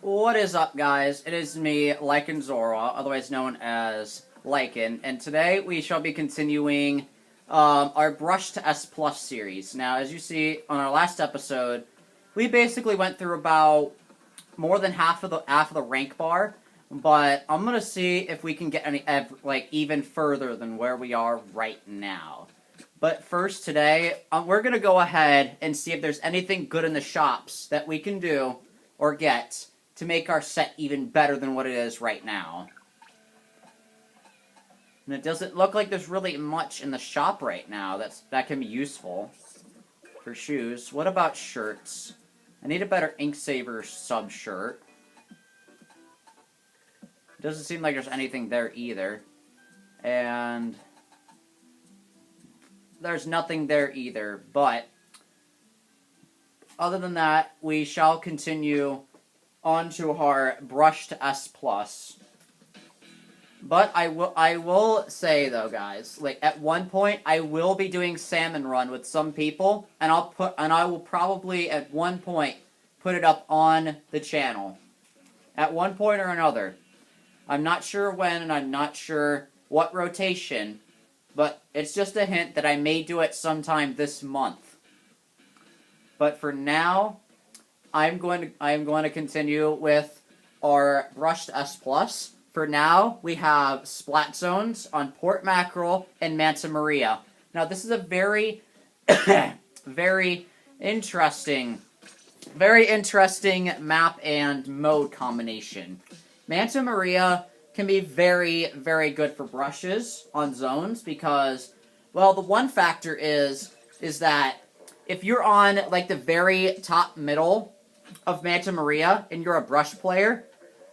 What is up, guys? It is me, Lycan Zora, otherwise known as Lycan, and today we shall be continuing our Brush to S Plus series. Now, as you see on our last episode, we basically went through about more than half of the rank bar, but I'm gonna see if we can get any even further than where we are right now. But first, today we're gonna go ahead and see if there's anything good in the shops that we can do or get to make our set even better than what it is right now. And it doesn't look like there's really much in the shop right now that can be useful for shoes. What about shirts? I need a better Inksaver sub shirt. Doesn't seem like there's anything there either. And there's nothing there either, but other than that, we shall continue onto our Brush to S Plus. But I will say though, guys, like at one point I will be doing Salmon Run with some people, and I will probably at one point put it up on the channel. At one point or another. I'm not sure when and I'm not sure what rotation, but it's just a hint that I may do it sometime this month. But for now, I'm going to continue with our Brush to S Plus. For now, we have Splat Zones on Port Mackerel and Manta Maria. Now, this is a very, very interesting map and mode combination. Manta Maria can be very, very good for brushes on zones because, well, the one factor is that if you're on like the very top middle of Manta Maria and you're a brush player,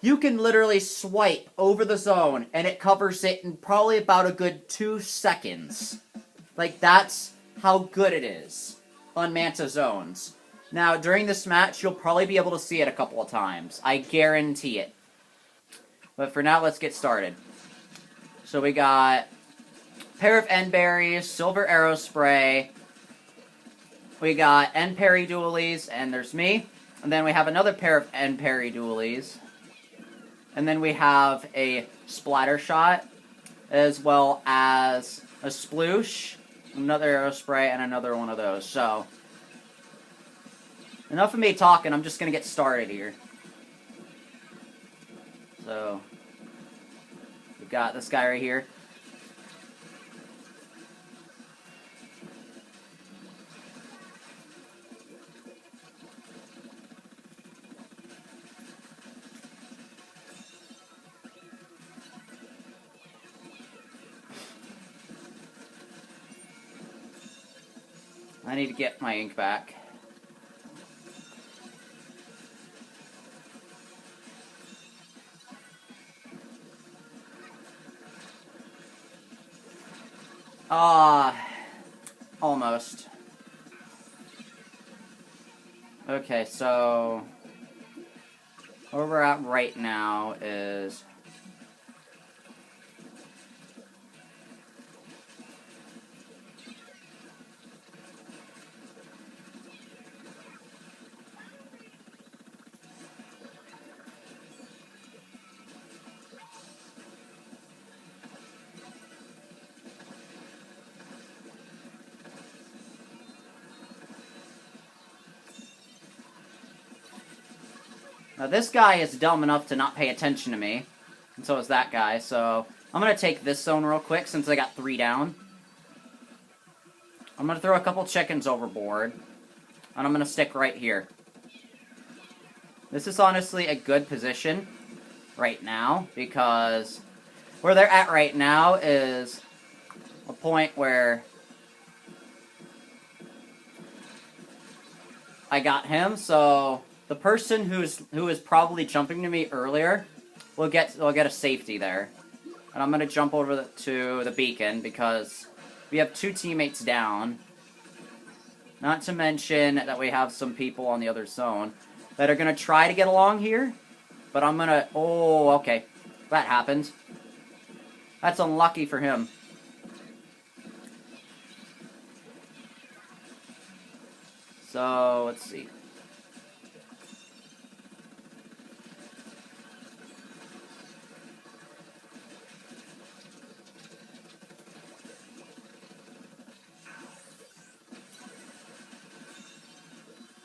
you can literally swipe over the zone and it covers it in probably about a good 2 seconds. Like, that's how good it is on Manta zones. Now, during this match, you'll probably be able to see it a couple of times. I guarantee it. But for now, let's get started. So we got a pair of End Berries, Silver Arrow Spray. We got End Parry Dualies, and there's me. And then we have another pair of End Parry Dualies. And then we have a Splatter Shot, as well as a Sploosh, another Arrow Spray, and another one of those. So, enough of me talking, I'm just going to get started here. So, we've got this guy right here. I need to get my ink back. Almost. Okay, so where we're at right now is now this guy is dumb enough to not pay attention to me, and so is that guy, so I'm going to take this zone real quick since I got 3 down. I'm going to throw a couple chickens overboard, and I'm going to stick right here. This is honestly a good position right now, because where they're at right now is a point where I got him, so the person who is probably jumping to me earlier will get a safety there. And I'm going to jump over to the beacon because we have 2 teammates down. Not to mention that we have some people on the other zone that are going to try to get along here. But I'm going to... Oh, okay. That happened. That's unlucky for him. So, let's see.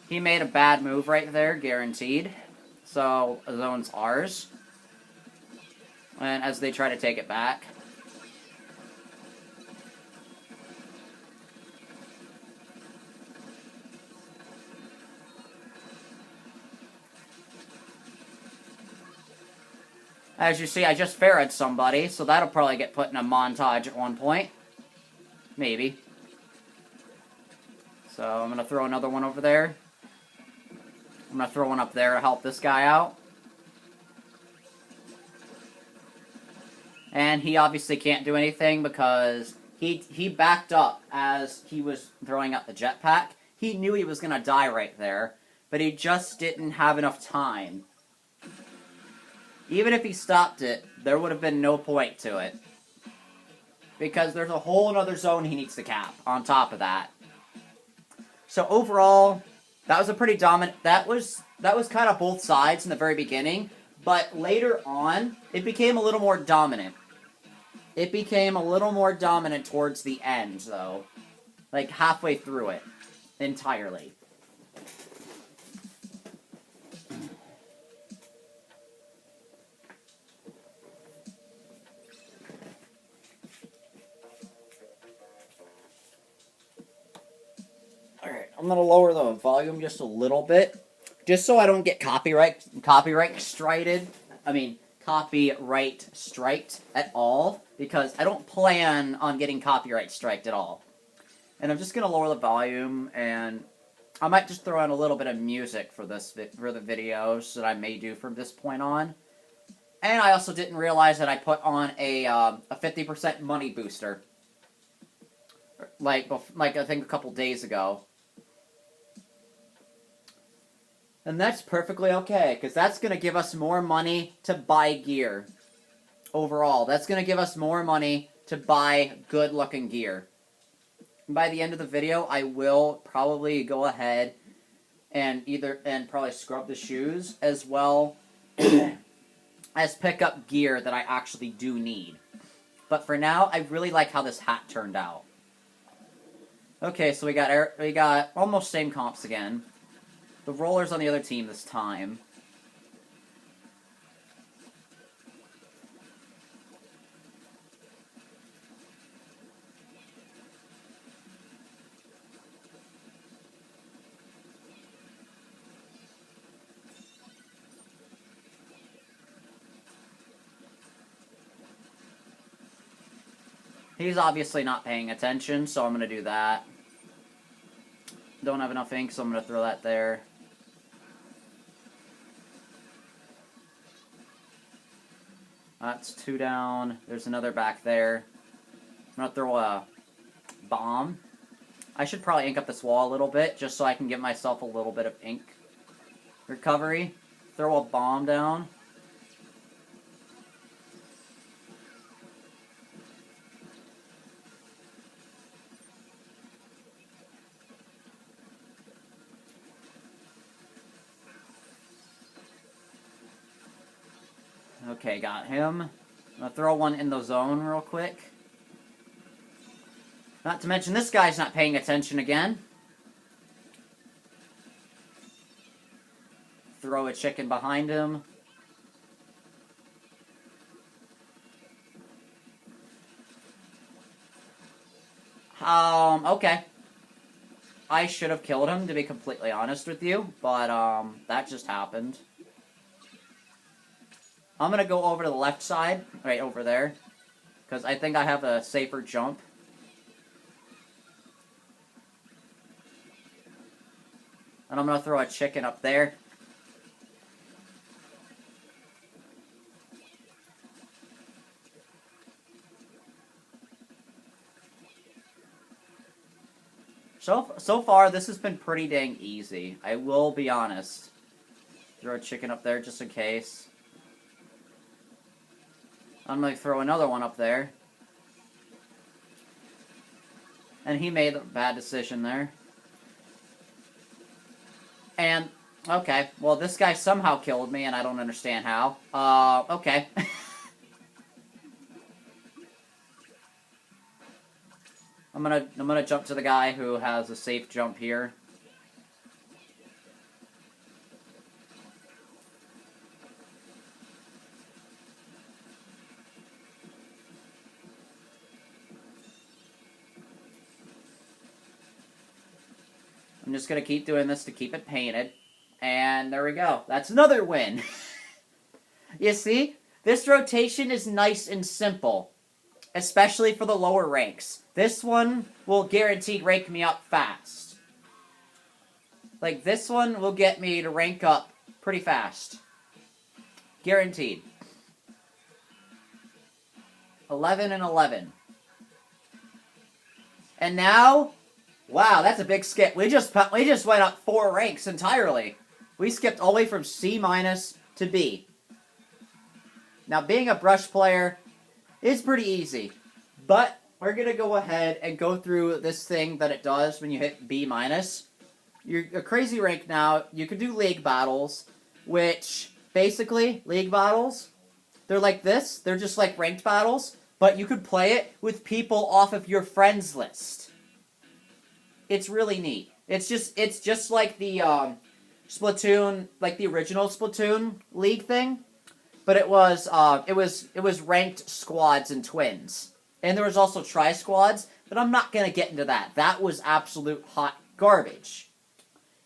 He made a bad move right there, guaranteed. So, the zone's ours. And as they try to take it back. As you see, I just ferried somebody, so that'll probably get put in a montage at one point. Maybe. So, I'm going to throw another one over there. I'm going to throw one up there to help this guy out. And he obviously can't do anything because he backed up as he was throwing up the jetpack. He knew he was going to die right there, but he just didn't have enough time. Even if he stopped it, there would have been no point to it. Because there's a whole other zone he needs to cap on top of that. So overall, that was a pretty dominant... That was kind of both sides in the very beginning. But later on, it became a little more dominant. It became a little more dominant towards the end, though. Like, halfway through it. Entirely. Alright, I'm gonna lower the volume just a little bit. Just so I don't get copyright striked at all, because I don't plan on getting copyright striked at all. And I'm just gonna lower the volume, and I might just throw in a little bit of music for the videos that I may do from this point on. And I also didn't realize that I put on a 50% money booster, like I think a couple days ago. And that's perfectly okay, because that's going to give us more money to buy gear. Overall, that's going to give us more money to buy good-looking gear. And by the end of the video, I will probably go ahead and probably scrub the shoes, as well as pick up gear that I actually do need. But for now, I really like how this hat turned out. Okay, so we got almost same comps again. The roller's on the other team this time. He's obviously not paying attention, so I'm going to do that. Don't have enough ink, so I'm going to throw that there. That's 2 down. There's another back there. I'm going to throw a bomb. I should probably ink up this wall a little bit, just so I can give myself a little bit of ink recovery. Throw a bomb down. Okay, got him. I'm gonna throw one in the zone real quick. Not to mention, this guy's not paying attention again. Throw a chicken behind him. Okay. I should have killed him, to be completely honest with you, but, that just happened. I'm gonna go over to the left side, right over there, because I think I have a safer jump. And I'm gonna throw a chicken up there. So far, this has been pretty dang easy. I will be honest. Throw a chicken up there just in case. I'm going to throw another one up there. And he made a bad decision there. And, okay, well, this guy somehow killed me, and I don't understand how. Okay. I'm gonna jump to the guy who has a safe jump here. I'm just going to keep doing this to keep it painted. And there we go. That's another win. You see? This rotation is nice and simple. Especially for the lower ranks. This one will guaranteed rank me up fast. Like, this one will get me to rank up pretty fast. Guaranteed. 11 and 11. And now, wow, that's a big skip. We just went up 4 ranks entirely. We skipped all the way from C- to B. Now, being a brush player is pretty easy. But we're going to go ahead and go through this thing that it does when you hit B-. You're a crazy rank now. You can do league battles, which, basically, league battles, they're like this. They're just like ranked battles, but you could play it with people off of your friends list. It's really neat. It's just like the Splatoon, like the original Splatoon League thing, but it was ranked squads and twins, and there was also tri-squads. But I'm not gonna get into that. That was absolute hot garbage,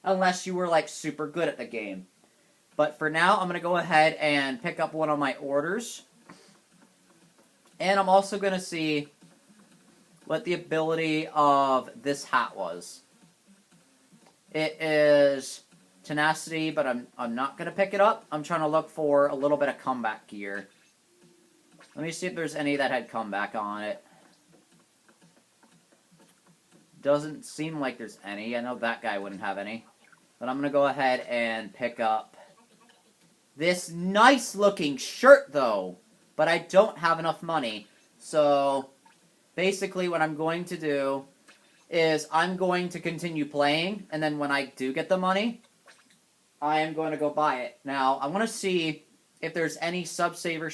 unless you were like super good at the game. But for now, I'm gonna go ahead and pick up one of my orders, and I'm also gonna see what the ability of this hat was. It is tenacity, but I'm not gonna pick it up. I'm trying to look for a little bit of comeback gear. Let me see if there's any that had comeback on it. Doesn't seem like there's any. I know that guy wouldn't have any. But I'm gonna go ahead and pick up this nice looking shirt though. But I don't have enough money. So basically what I'm going to do is I'm going to continue playing, and then when I do get the money, I am going to go buy it. Now, I want to see if there's any Subsaver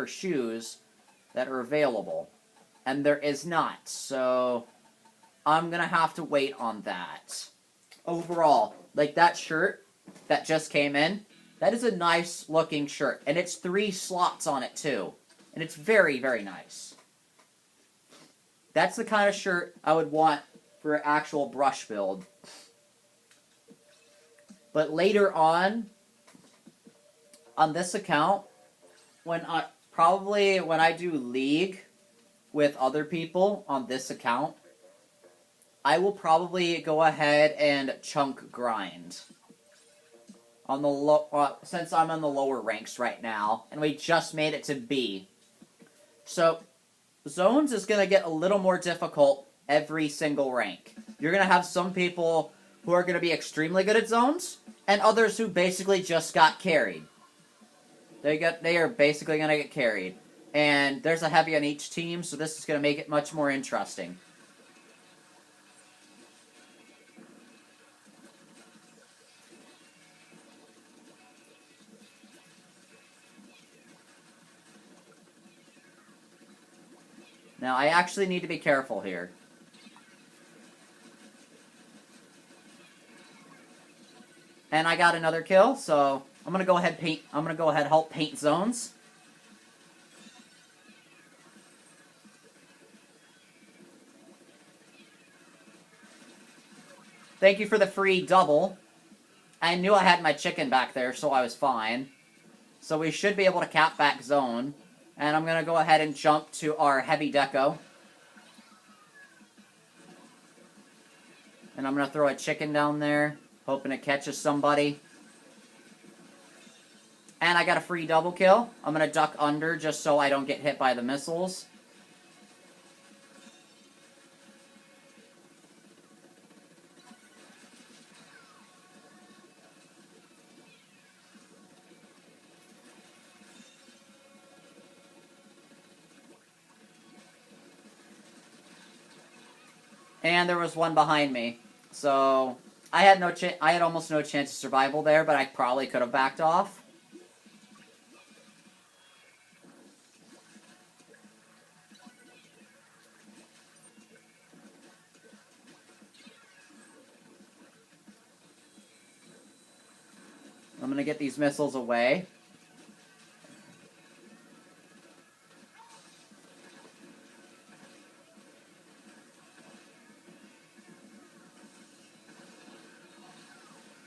shoes that are available. And there is not, so I'm going to have to wait on that. Overall, like that shirt that just came in, that is a nice looking shirt. And it's 3 slots on it too. And it's very, very nice. That's the kind of shirt I would want for an actual brush build. But later on this account, when I do League with other people on this account, I will probably go ahead and chunk grind. On the since I'm on the lower ranks right now, and we just made it to B. So Zones is going to get a little more difficult every single rank. You're going to have some people who are going to be extremely good at Zones, and others who basically just got carried. They are basically going to get carried. And there's a heavy on each team, so this is going to make it much more interesting. Now, I actually need to be careful here. And I got another kill, so I'm gonna go ahead and help paint zones. Thank you for the free double. I knew I had my chicken back there, so I was fine. So we should be able to cap back zone. And I'm going to go ahead and jump to our heavy deco. And I'm going to throw a chicken down there, hoping it catches somebody. And I got a free double kill. I'm going to duck under just so I don't get hit by the missiles. And there was one behind me. So I had almost no chance of survival there, but I probably could have backed off. I'm going to get these missiles away.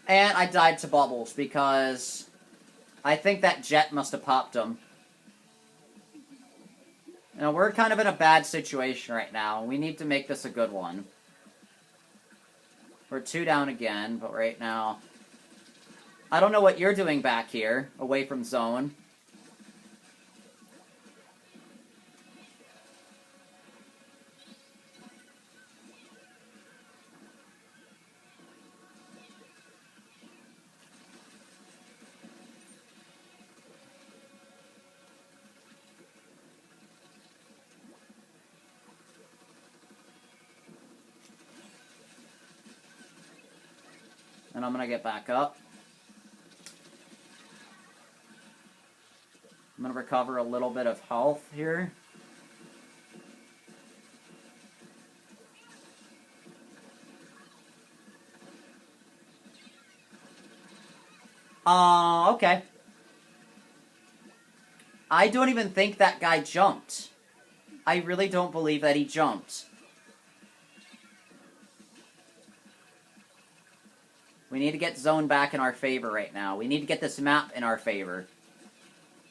And I died to bubbles because I think that jet must have popped him. You know, we're kind of in a bad situation right now. We need to make this a good one. We're 2 down again, but right now... I don't know what you're doing back here, away from zone. And I'm gonna get back up. I'm gonna recover a little bit of health here. Okay. I don't even think that guy jumped. I really don't believe that he jumped. We need to get zone back in our favor right now. We need to get this map in our favor.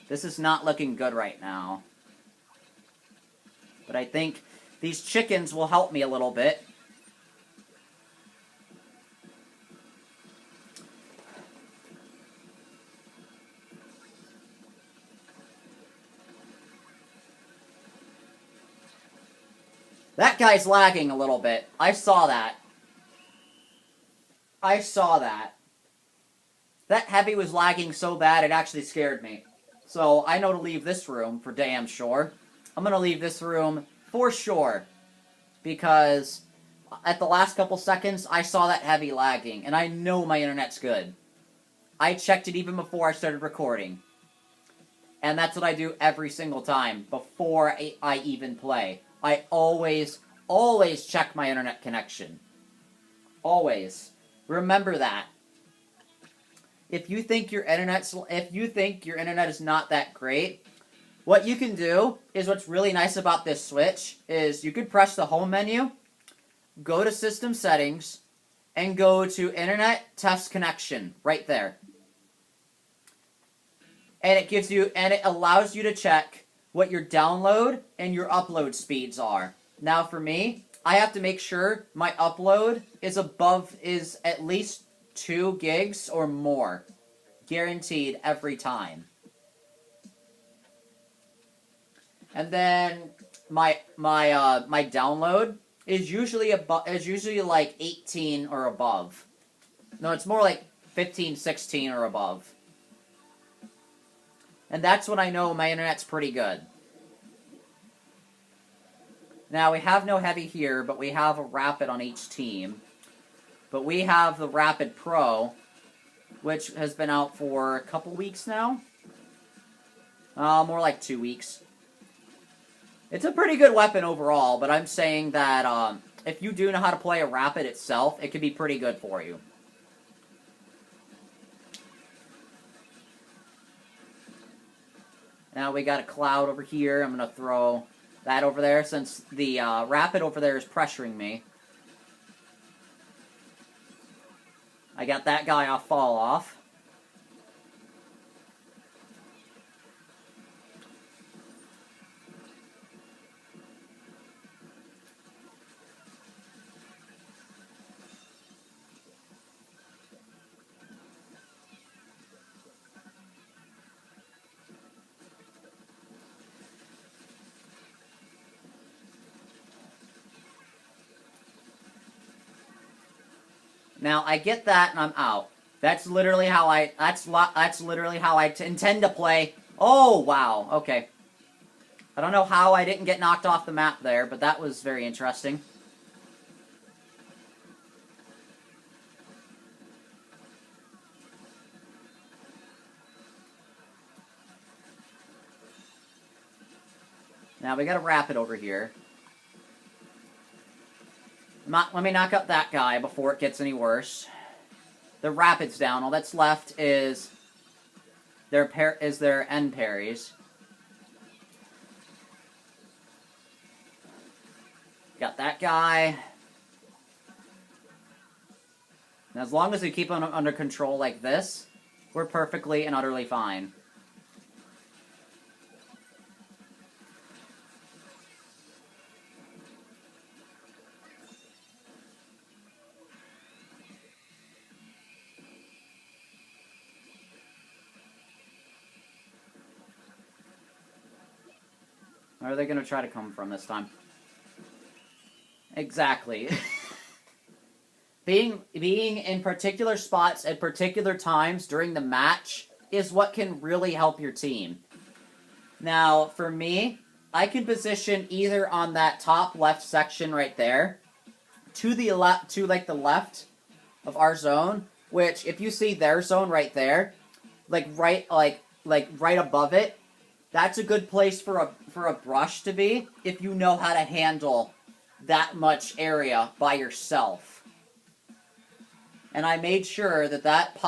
This is not looking good right now. But I think these chickens will help me a little bit. That guy's lagging a little bit. I saw that. I saw that. That heavy was lagging so bad it actually scared me. So I know to leave this room for damn sure. I'm going to leave this room for sure. Because at the last couple seconds, I saw that heavy lagging. And I know my internet's good. I checked it even before I started recording. And that's what I do every single time before I even play. I always check my internet connection. Always. Remember that. If you think your internet is not that great, what you can do is what's really nice about this Switch is you could press the home menu, go to system settings, and go to internet test connection right there. And it allows you to check what your download and your upload speeds are. Now for me, I have to make sure my upload is at least 2 gigs or more. Guaranteed every time. And then my download is usually like 18 or above. No, it's more like 15, 16 or above. And that's when I know my internet's pretty good. Now, we have no heavy here, but we have a rapid on each team. But we have the Rapid Pro, which has been out for a couple weeks now. More like 2 weeks. It's a pretty good weapon overall, but I'm saying that if you do know how to play a Rapid itself, it could be pretty good for you. Now we got a cloud over here. I'm going to throw that over there since the Rapid over there is pressuring me. I got that guy off fall off. Now I get that, and I'm out. That's literally how I intend to play. Oh wow, okay. I don't know how I didn't get knocked off the map there, but that was very interesting. Now we got a Rapid over here. Let me knock up that guy before it gets any worse. The Rapid's down. All that's left is their end parries. Got that guy. And as long as we keep them under control like this, we're perfectly and utterly fine. Where are they going to try to come from this time? Exactly. Being in particular spots at particular times during the match is what can really help your team. Now, for me, I can position either on that top left section right there, to the left, to like the left of our zone, which if you see their zone right there, like right above it, that's a good place for a brush to be if you know how to handle that much area by yourself. And I made sure that that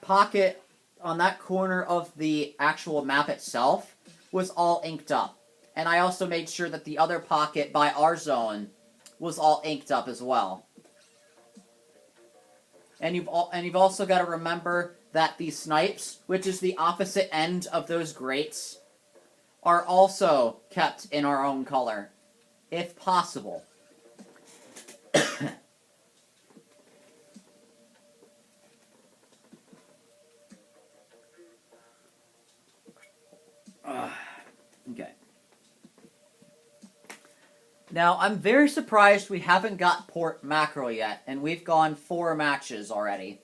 pocket on that corner of the actual map itself was all inked up. And I also made sure that the other pocket by our zone was all inked up as well. And you've also got to remember that these snipes, which is the opposite end of those grates, are also kept in our own color, if possible. Okay. Now, I'm very surprised we haven't got port mackerel yet, and we've gone 4 matches already.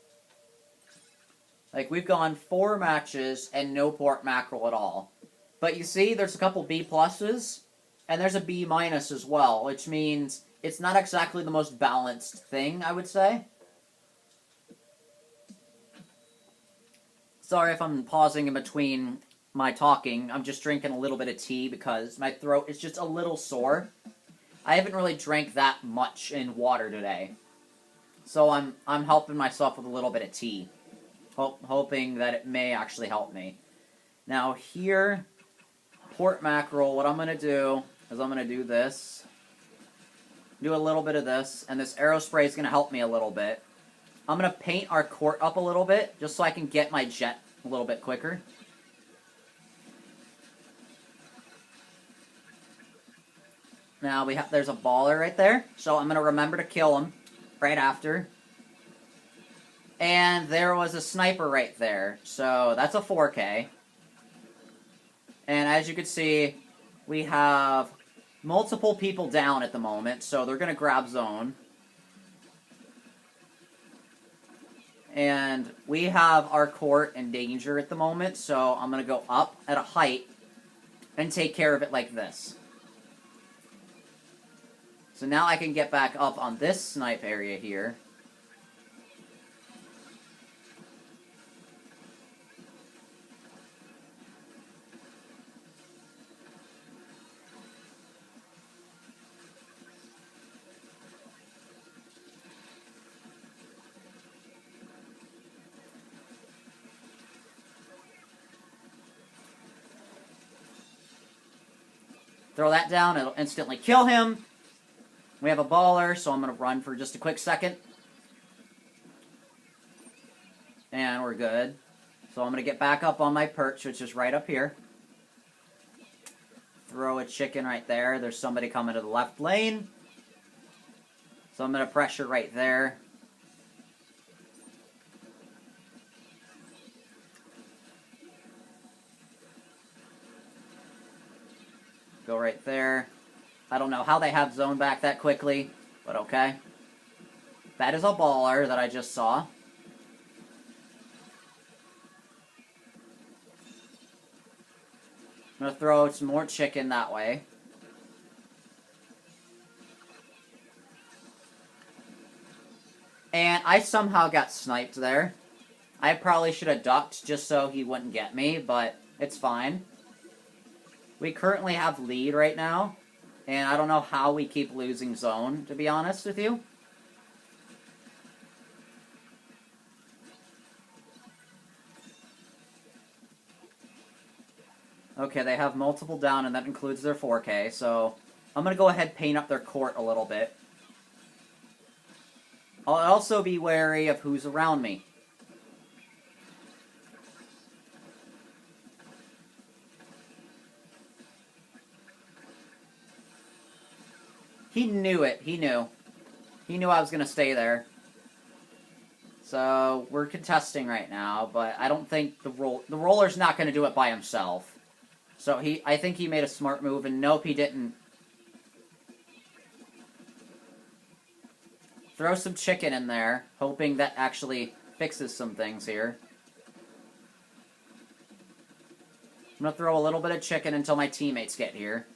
Like, we've gone 4 matches and no port mackerel at all. But you see, there's a couple B pluses, and there's a B minus as well, which means it's not exactly the most balanced thing, I would say. Sorry if I'm pausing in between my talking. I'm just drinking a little bit of tea because my throat is just a little sore. I haven't really drank that much in water today. So I'm helping myself with a little bit of tea. Hoping that it may actually help me. Now here, port mackerel, what I'm going to do is I'm going to do this. Do a little bit of this, and this arrow spray is going to help me a little bit. I'm going to paint our court up a little bit, just so I can get my jet a little bit quicker. Now there's a baller right there, so I'm going to remember to kill him right after. And there was a sniper right there, so that's a 4K. And as you can see, we have multiple people down at the moment, so they're going to grab zone. And we have our court in danger at the moment, so I'm going to go up at a height and take care of it like this. So now I can get back up on this snipe area here. Throw that down, it'll instantly kill him. We have a baller, so I'm going to run for just a quick second. And we're good. So I'm going to get back up on my perch, which is right up here. Throw a chicken right there. There's somebody coming to the left lane. So I'm going to pressure right there. Go right there. I don't know how they have zone back that quickly, but okay. That is a baller that I just saw. I'm going to throw some more chicken that way. And I somehow got sniped there. I probably should have ducked just so he wouldn't get me, but it's fine. We currently have lead right now, and I don't know how we keep losing zone, to be honest with you. Okay, they have multiple down, and that includes their 4K, so I'm going to go ahead and paint up their court a little bit. I'll also be wary of who's around me. He knew it. He knew. He knew I was going to stay there. So, we're contesting right now, but I don't think the roller's not going to do it by himself. So, I think he made a smart move, and nope, he didn't. Throw some chicken in there, hoping that actually fixes some things here. I'm going to throw a little bit of chicken until my teammates get here.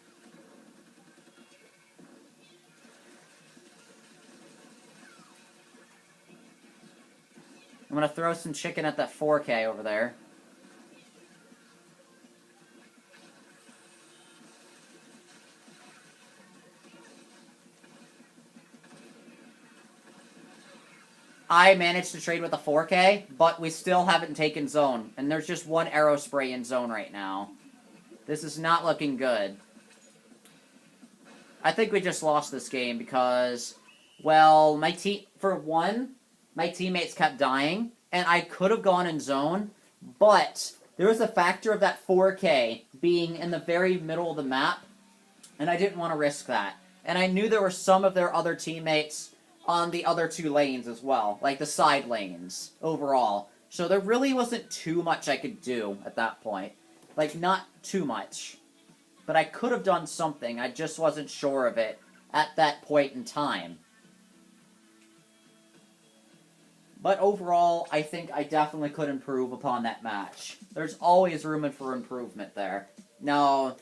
I'm going to throw some chicken at that 4K over there. I managed to trade with a 4K, but we still haven't taken zone. And there's just one arrow spray in zone right now. This is not looking good. I think we just lost this game because, well, my teammates kept dying, and I could have gone in zone, but there was a factor of that 4K being in the very middle of the map, and I didn't want to risk that. And I knew there were some of their other teammates on the other 2 lanes as well, like the side lanes overall. So there really wasn't too much I could do at that point. Like, not too much. But I could have done something, I just wasn't sure of it at that point in time. But overall, I think I definitely could improve upon that match. There's always room for improvement there. Now,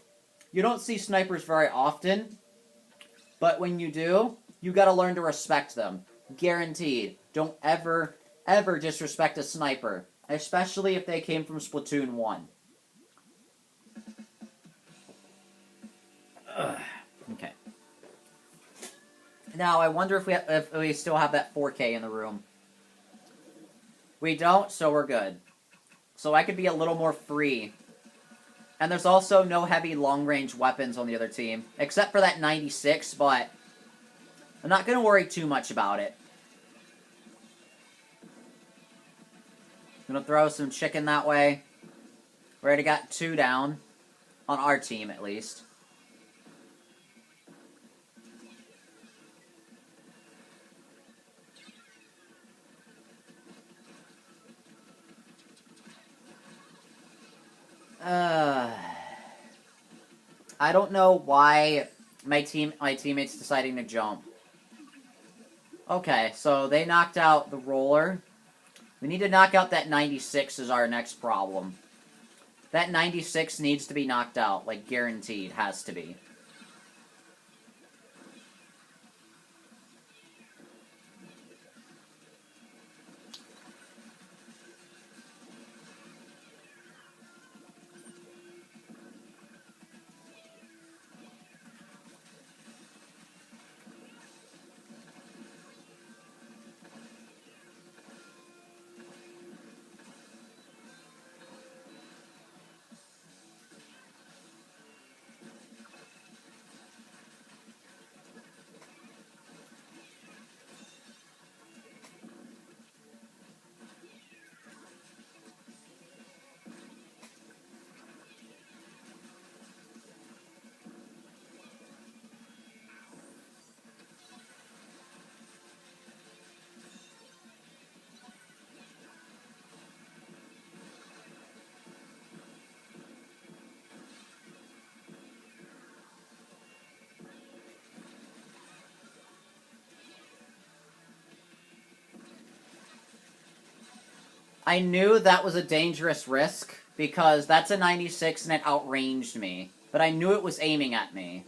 you don't see snipers very often, but when you do, you gotta learn to respect them. Guaranteed. Don't ever, ever disrespect a sniper. Especially if they came from Splatoon 1. Okay. Now, I wonder if we still have that 4K in the room. We don't, so we're good. So I could be a little more free. And there's also no heavy long-range weapons on the other team. Except for that 96, but I'm not going to worry too much about it. I'm going to throw some chicken that way. We already got 2 down. On our team, at least. I don't know why my teammates deciding to jump. Okay, so they knocked out the roller. We need to knock out that 96 is our next problem. That 96 needs to be knocked out, like guaranteed, has to be. I knew that was a dangerous risk, because that's a 96 and it outranged me. But I knew it was aiming at me.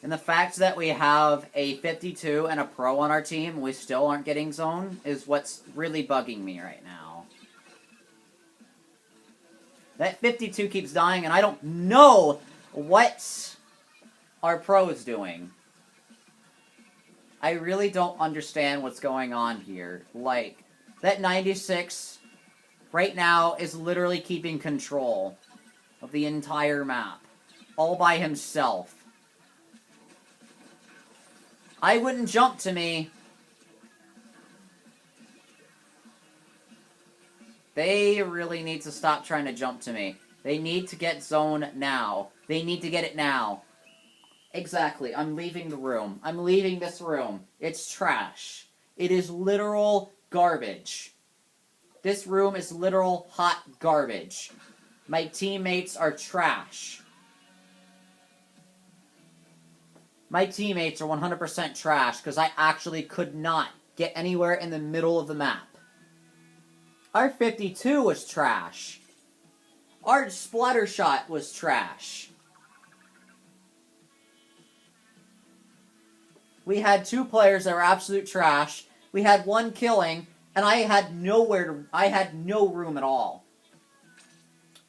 And the fact that we have a 52 and a pro on our team, and we still aren't getting zone, is what's really bugging me right now. That 52 keeps dying, and I don't know what our pro is doing. I really don't understand what's going on here. Like, that 96 right now is literally keeping control of the entire map. All by himself. I wouldn't jump to me They really need to stop trying to jump to me. They need to get zone now. They need to get it now. Exactly. I'm leaving the room. I'm leaving this room. It's trash. It is literal garbage. This room is literal hot garbage. My teammates are trash. My teammates are 100% trash because I actually could not get anywhere in the middle of the map. Our 52 was trash. Our splatter shot was trash. We had 2 players that were absolute trash. We had 1 killing, and I had no room at all.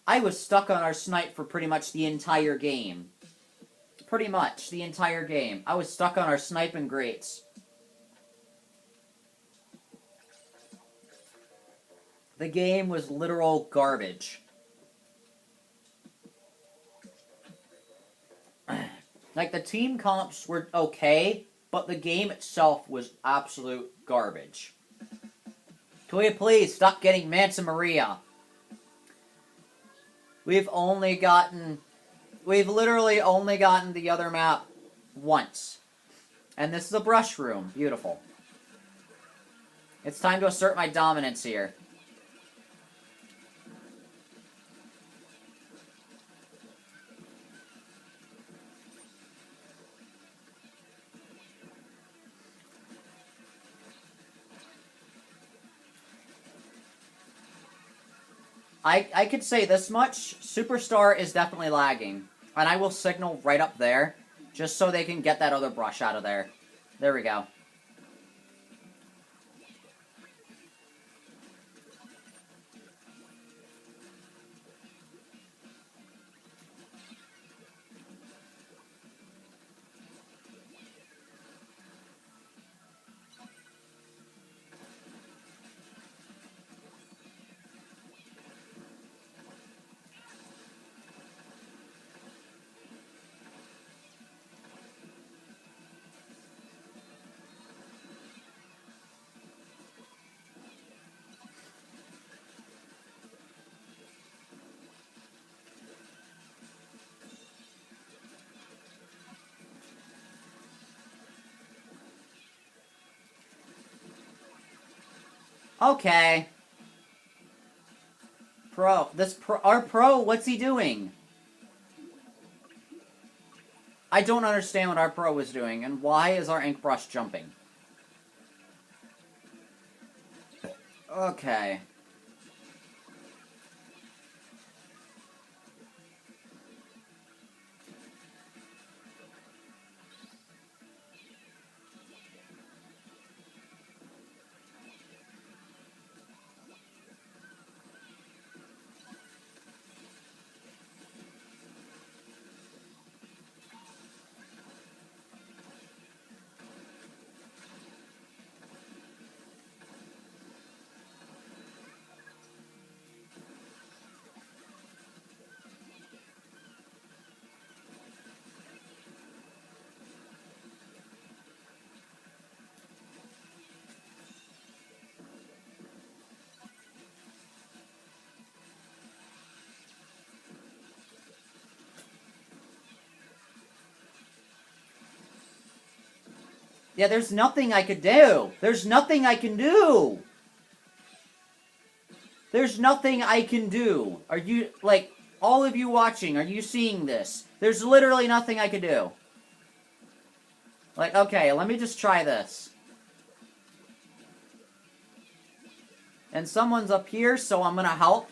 I was stuck on our snipe for pretty much the entire game. Pretty much the entire game. I was stuck on our sniping grates. The game was literal garbage. Like, the team comps were okay, but the game itself was absolute garbage. Can we please stop getting Manta Maria? We've literally only gotten the other map once. And this is a brush room. Beautiful. It's time to assert my dominance here. I could say this much. Superstar is definitely lagging. And I will signal right up there, just so they can get that other brush out of there. There we go. Okay. Our pro, what's he doing? I don't understand what our pro was doing, and why is our ink brush jumping? Okay. Yeah, there's nothing I could do. There's nothing I can do. There's nothing I can do. Are you, like, all of you watching, are you seeing this? There's literally nothing I could do. Like, okay, let me just try this. And someone's up here, so I'm gonna help.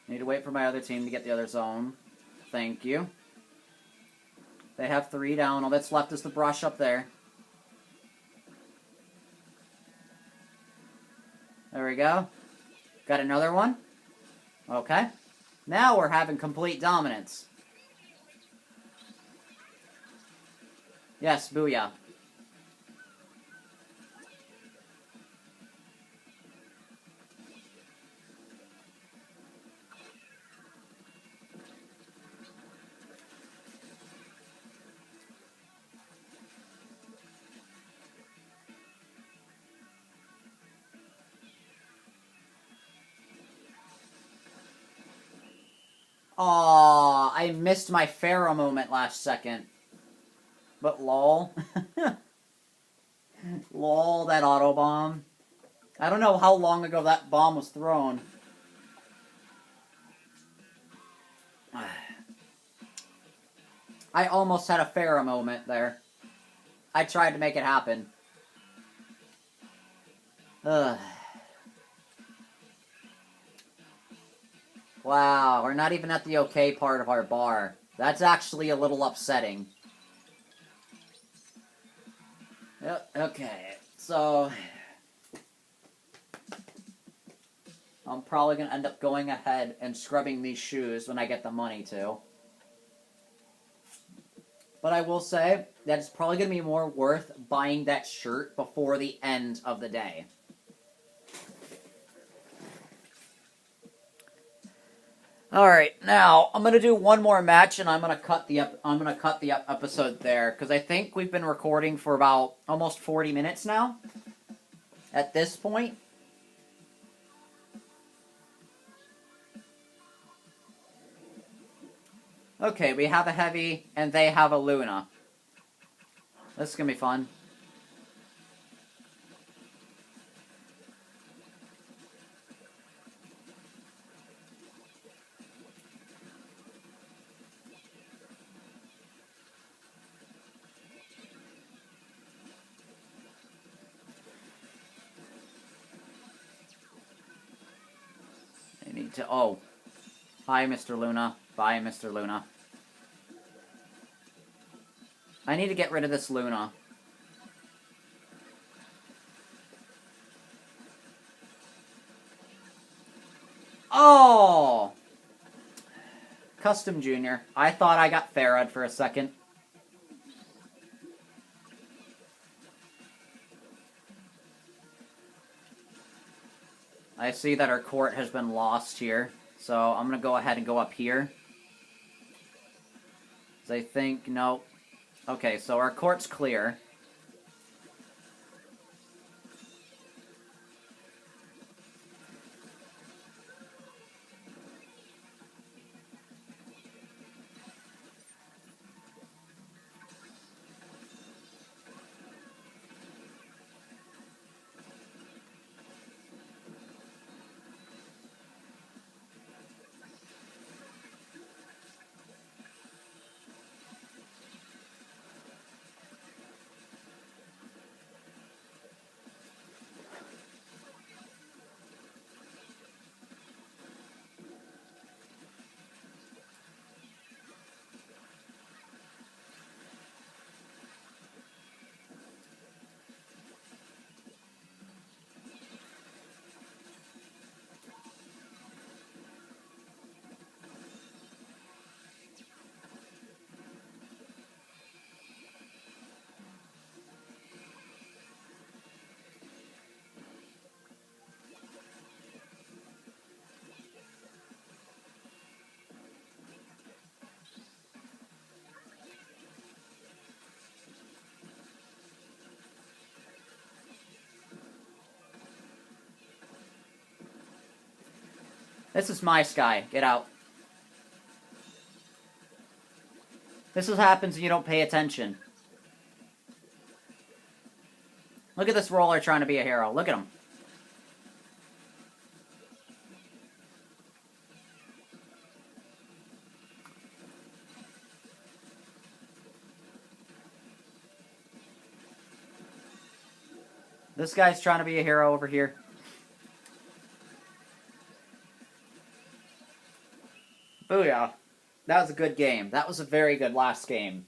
Need to wait for my other team to get the other zone. Thank you. They have 3 down. All that's left is the brush up there. There we go. Got another one. Okay. Now we're having complete dominance. Yes, booyah. Aw, I missed my Pharaoh moment last second. But lol. Lol, that auto bomb. I don't know how long ago that bomb was thrown. I almost had a Pharaoh moment there. I tried to make it happen. Ugh. Wow, we're not even at the okay part of our bar. That's actually a little upsetting. Yep, okay, so I'm probably going to end up going ahead and scrubbing these shoes when I get the money to. But I will say that it's probably going to be more worth buying that shirt before the end of the day. Alright, now I'm gonna do one more match, and I'm gonna cut the episode there because I think we've been recording for about almost 40 minutes now. At this point, okay, we have a heavy and they have a Luna. This is gonna be fun. Oh. Hi, Mr. Luna. Bye, Mr. Luna. I need to get rid of this Luna. Oh! Custom Junior. I thought I got Farad for a second. I see that our court has been lost here, so I'm going to go ahead and go up here. I think, no. Okay, so our court's clear. This is my sky. Get out. This is what happens when you don't pay attention. Look at this roller trying to be a hero. Look at him. This guy's trying to be a hero over here. That was a good game. That was a very good last game.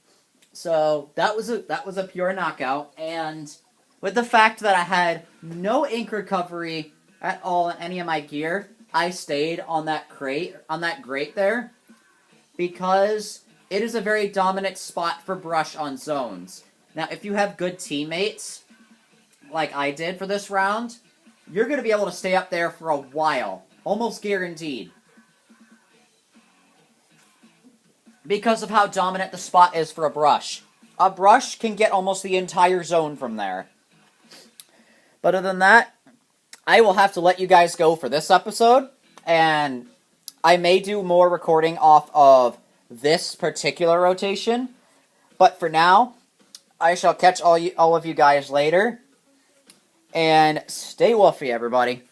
So that was a pure knockout, and with the fact that I had no ink recovery at all in any of my gear, I stayed on that grate there, because it is a very dominant spot for brush on zones. Now, if you have good teammates, like I did for this round, you're going to be able to stay up there for a while. Almost guaranteed. Because of how dominant the spot is for a brush. A brush can get almost the entire zone from there. But other than that, I will have to let you guys go for this episode, and I may do more recording off of this particular rotation, but for now, I shall catch all of you guys later, and stay woofy, everybody.